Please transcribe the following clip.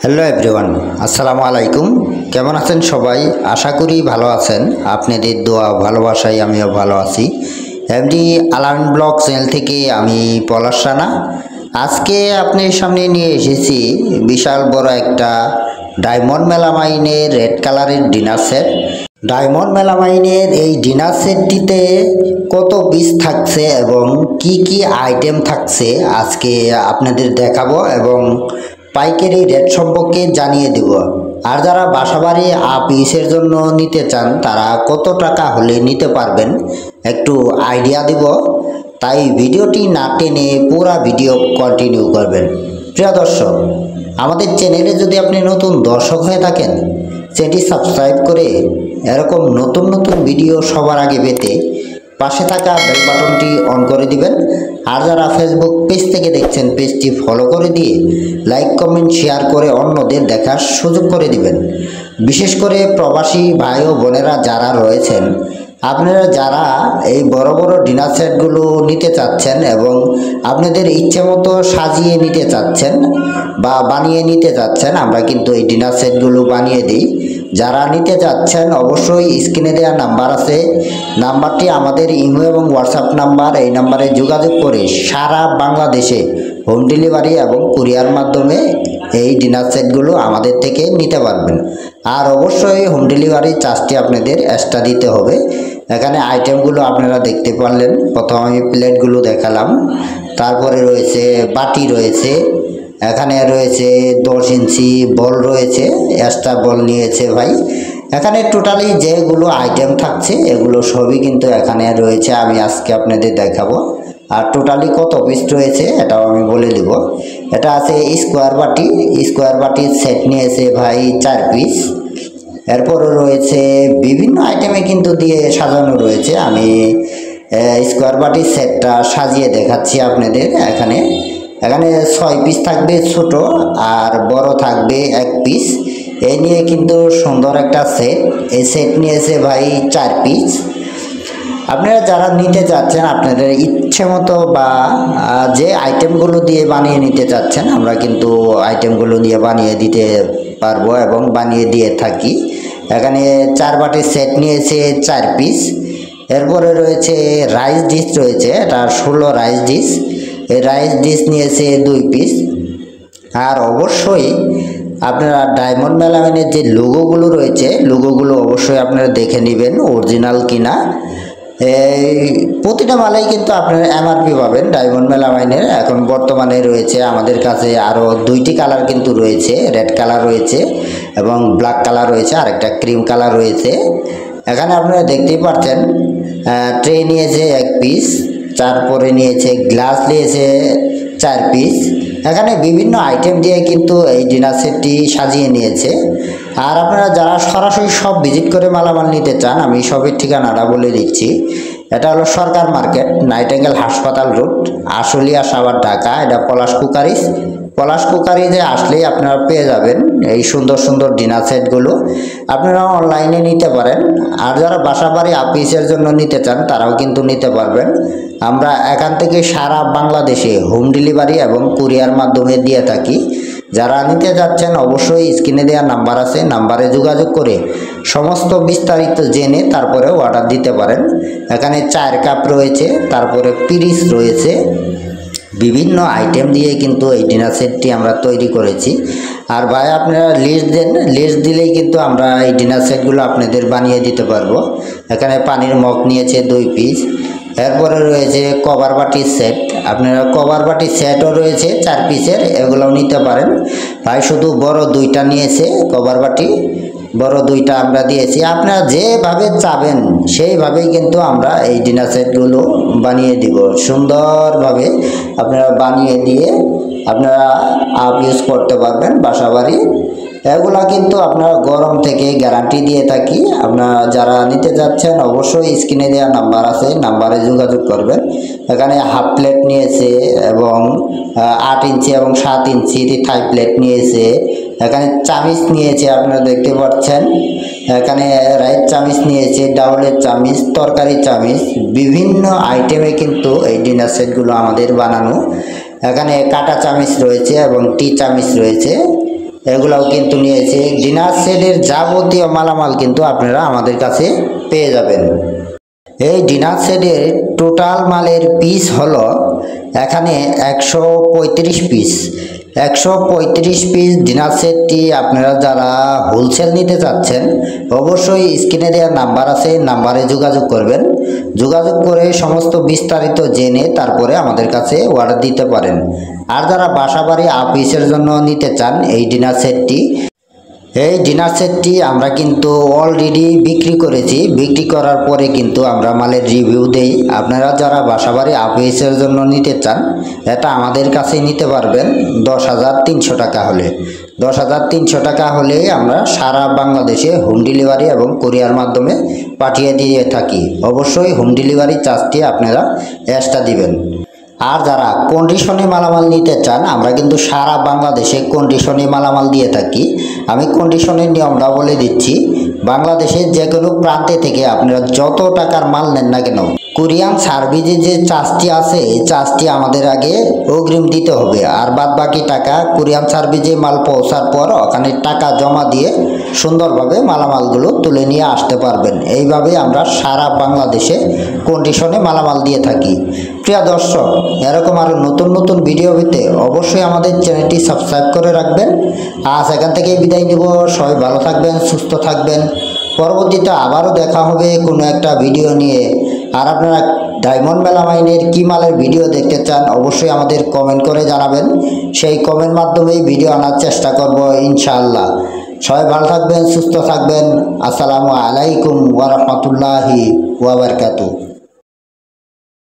Hello everyone, আসসালামু আলাইকুম। কেমন আছেন সবাই? আশা করি ভালো আছেন। আপনাদের দোয়া ভালোবাসায় আমিও ভালো আছি। এমডি আলামিন ব্লগ চ্যানেল থেকে আমি পলাশ রানা। আজকে আপনার সামনে নিয়ে এসেছি বিশাল বড় একটা ডায়মন্ড মেলামাইনের রেড কালারের ডিনার সেট। ডায়মন্ড মেলামাইনের এই ডিনার সেটটিতে কত পিস থাকছে এবং কি কি আইটেম থাকছে আজকে আপনাদের দেখাবো এবং পাইকারি রেট সম্পর্কে জানিয়ে দেব। আর যারা বাসাবাড়ি পিসের জন্য নিতে চান তারা কত টাকা হলে নিতে পারবেন একটু আইডিয়া দিব। তাই ভিডিওটি না টেনে পুরো ভিডিও কন্টিনিউ করবেন। প্রিয় দর্শক, আমাদের চ্যানেলে যদি আপনি নতুন দর্শক হয়ে থাকেন, চ্যানেলটি সাবস্ক্রাইব করে এরকম নতুন নতুন ভিডিও সবার আগে পেতে পাশে থাকা বেল বাটনটি অন করে দিবেন। আর যারা ফেসবুক পেজ থেকে দেখছেন পেজটি ফলো করে দিয়ে লাইক কমেন্ট শেয়ার করে অন্যদের দেখার সুযোগ করে দিবেন। বিশেষ করে প্রবাসী ভাই ও বোনেরা যারা রয়েছেন, আপনারা যারা এই বড় বড় ডিনার সেটগুলো নিতে চাচ্ছেন এবং আপনাদের ইচ্ছে মতো সাজিয়ে নিতে চাচ্ছেন বা বানিয়ে নিতে চাচ্ছেন, আমরা কিন্তু এই ডিনার সেটগুলো বানিয়ে দিই। যারা নিতে চাচ্ছেন অবশ্যই স্ক্রিনে দেওয়া নাম্বার আছে, নাম্বারটি আমাদের ইমো এবং হোয়াটসঅ্যাপ নাম্বার। এই নাম্বারে যোগাযোগ করে সারা বাংলাদেশে হোম ডেলিভারি এবং কুরিয়ার মাধ্যমে এই ডিনার সেটগুলো আমাদের থেকে নিতে পারবেন। আর অবশ্যই হোম ডেলিভারি চার্জটি আপনাদের এক্সট্রা দিতে হবে। এখানে আইটেমগুলো আপনারা দেখতে পারলেন। প্রথম আমি প্লেটগুলো দেখালাম, তারপরে রয়েছে বাটি রয়েছে, এখানে রয়েছে 10 ইঞ্চি বল রয়েছে, এক্সট্রা বল নিয়েছে ভাই। এখানে টোটালি যেগুলো আইটেম থাকছে এগুলো সবই কিন্তু এখানে রয়েছে, আমি আজকে আপনাদের দেখাবো। আর টোটালি কত পিস রয়েছে এটাও আমি বলে দিব। এটা আছে স্কোয়ার বাটির সেট নিয়েছে ভাই 4 পিস। এরপরে রয়েছে বিভিন্ন আইটেমে কিন্তু দিয়ে সাজানো রয়েছে। আমি স্কোয়ার বাটির সেটটা সাজিয়ে দেখাচ্ছি আপনাদের। এখানে 6 পিস থাকবে ছোট, আর বড় থাকবে 1 পিস। এই নিয়ে কিন্তু সুন্দর একটা সেট। এই সেট নিয়েছে ভাই 4 পিস। আপনারা যারা নিতে চাচ্ছেন আপনাদের ইচ্ছে মতো বা যে আইটেমগুলো দিয়ে বানিয়ে নিতে চাচ্ছেন, আমরা কিন্তু আইটেমগুলো দিয়ে বানিয়ে দিতে পারবো এবং বানিয়ে দিয়ে থাকি। এখানে 4 বাটির সেট নিয়েছে 4 পিস। এরপরে রয়েছে রাইস ডিশ রয়েছে, এটা 16 রাইস ডিশ। এই রাইস ডিশ নিয়েছে 2 পিস। আর অবশ্যই আপনারা ডায়মন্ড মেলামাইনের যে লোগোগুলো রয়েছে, লোগোগুলো অবশ্যই আপনারা দেখে নেবেন অরিজিনাল কিনা। এই প্রতিটা মালাই কিন্তু আপনারা এমআরপি পাবেন ডায়মন্ড মেলামাইনের। এখন বর্তমানে রয়েছে আমাদের কাছে আরও 2টি কালার কিন্তু রয়েছে, রেড কালার রয়েছে এবং ব্ল্যাক কালার রয়েছে, আর একটা ক্রিম কালার রয়েছে। এখানে আপনারা দেখতেই পাচ্ছেন ট্রে নিয়েছে 1 পিস, তারপরে নিয়েছে গ্লাস নিয়েছে 4 পিস। এখানে বিভিন্ন আইটেম দিয়ে কিন্তু এই ডিনার সেটটি সাজিয়ে নিয়েছে। আর আপনারা যারা সরাসরি সব ভিজিট করে মালামাল নিতে চান, আমি সবের ঠিকানাটা বলে দিচ্ছি। এটা হলো সরকার মার্কেট, নাইটেঙ্গেল হাসপাতাল রোড, আশুলিয়া সাভার, ঢাকা। এটা পলাশ কুকারিজে আসলেই আপনারা পেয়ে যাবেন এই সুন্দর সুন্দর ডিনার সেটগুলো। আপনারা অনলাইনে নিতে পারেন। আর যারা বাসাবাড়ি পিসের জন্য নিতে চান তারাও কিন্তু নিতে পারবেন। আমরা এখান থেকে সারা বাংলাদেশে হোম ডেলিভারি এবং কুরিয়ার মাধ্যমে দিয়ে থাকি। যারা নিতে যাচ্ছেন অবশ্যই স্ক্রিনে দেওয়া নাম্বার আছে, নাম্বারে যোগাযোগ করে সমস্ত বিস্তারিত জেনে তারপরে অর্ডার দিতে পারেন। এখানে 4 কাপ রয়েছে, তারপরে পিরিচ রয়েছে, বিভিন্ন আইটেম দিয়ে কিন্তু এই ডিনার সেটটি আমরা তৈরি করেছি। আর ভাই আপনারা লিস্ট দেন, লিস্ট দিলেই কিন্তু আমরা এই ডিনার সেটগুলো আপনাদের বানিয়ে দিতে পারবো। এখানে পানির মগ নিয়েছে 2 পিস। এরপরে রয়েছে কভার বাটির সেট, আপনারা কভার বাটির সেটও রয়েছে 4 পিসের, এগুলোও নিতে পারেন। ভাই শুধু বড় 2টা নিয়েছে কভার বাটি, বড় 2টা আমরা দিয়েছি। আপনারা যেভাবে চাবেন সেইভাবেই কিন্তু আমরা এই ডিনার সেটগুলো বানিয়ে দিব। সুন্দরভাবে আপনারা বানিয়ে দিয়ে আপনারা ইউজ করতে পারবেন বাসাবাড়ি। এগুলা কিন্তু আপনারা গরম থেকে গ্যারান্টি দিয়ে থাকি। আপনারা যারা নিতে যাচ্ছেন অবশ্যই স্ক্রিনে দেওয়া নাম্বার আছে, নাম্বারে যোগাযোগ করবেন। এখানে হাফ প্লেট নিয়েছে এবং 8 ইঞ্চি এবং 7 ইঞ্চি থাই প্লেট নিয়েছে। এখানে চামিচ নিয়েছে, আপনারা দেখতে পাচ্ছেন। এখানে রাইস চামিচ নিয়েছে, ডাউলের চামিচ, তরকারি চামিচ, বিভিন্ন আইটেমে কিন্তু এই ডিনার সেটগুলো আমাদের বানানো। এখানে কাটা চামিচ রয়েছে এবং টি চামিচ রয়েছে। এগুলাও কিন্তু নিয়েছি। ডিনার সেটের যাবতীয় মালামাল কিন্তু আপনারা আমাদের কাছে পেয়ে যাবেন। এই ডিনার সেটের টোটাল মালের পিস হলো এখানে 135 পিস। 135 পিস ডিনার সেটটি আপনারা যারা হোলসেল নিতে চাচ্ছেন অবশ্যই স্ক্রিনে দেওয়ার নাম্বার আছে, নাম্বারে যোগাযোগ করবেন। যোগাযোগ করে সমস্ত বিস্তারিত জেনে তারপরে আমাদের কাছে অর্ডার দিতে পারেন। আর যারা বাসাবাড়ি অফিসের জন্য নিতে চান এই ডিনার সেটটি, এই ডিনার সেটটি আমরা কিন্তু অলরেডি বিক্রি করেছি। বিক্রি করার পরে কিন্তু আমরা মালের রিভিউ দেই। আপনারা যারা বাসাবাড়ি অফিসের জন্য নিতে চান এটা আমাদের কাছে নিতে পারবেন 10,300 টাকা হলে। 10,300 টাকা হলে আমরা সারা বাংলাদেশে হোম ডেলিভারি এবং কুরিয়ার মাধ্যমে পাঠিয়ে দিয়ে থাকি। অবশ্যই হোম ডেলিভারি চার্জটি আপনারা এক্সট্রা দিবেন। আর যারা কন্ডিশনে মালামাল নিতে চান আমরা কিন্তু সারা বাংলাদেশে কন্ডিশনে মালামাল দিয়ে থাকি। আমি কন্ডিশনের নিয়মটা বলে দিচ্ছি। বাংলাদেশের যে কোনো প্রান্তে থেকে আপনারা যত টাকার মাল নেন না কেন কুরিয়ার সার্ভিসে যে চার্জটি আছে এই চার্জটি আমাদের আগে অগ্রিম দিতে হবে। আর বাদ বাকি টাকা কুরিয়ার সার্ভিসে মাল পৌঁছার পর ওখানে টাকা জমা দিয়ে সুন্দরভাবে মালামালগুলো তুলে নিয়ে আসতে পারবেন। এইভাবে আমরা সারা বাংলাদেশে কন্ডিশনে মালামাল দিয়ে থাকি। প্রিয় দর্শক, এরকম আরও নতুন নতুন ভিডিও পেতে অবশ্যই আমাদের চ্যানেলটি সাবস্ক্রাইব করে রাখবেন। আজ এখান থেকে বিদায় নিব। সবাই ভালো থাকবেন, সুস্থ থাকবেন। পরবর্তীতে আবারও দেখা হবে কোনো একটা ভিডিও নিয়ে। আর আপনারা ডায়মন্ড মেলামাইনের কী মালের ভিডিও দেখতে চান অবশ্যই আমাদের কমেন্ট করে জানাবেন। সেই কমেন্ট মাধ্যমেই ভিডিও আনার চেষ্টা করব ইনশাআল্লাহ। সবাই ভালো থাকবেন, সুস্থ থাকবেন। আসসালামু আলাইকুম ওয়া রাহমাতুল্লাহি ওয়া বারাকাতুহু।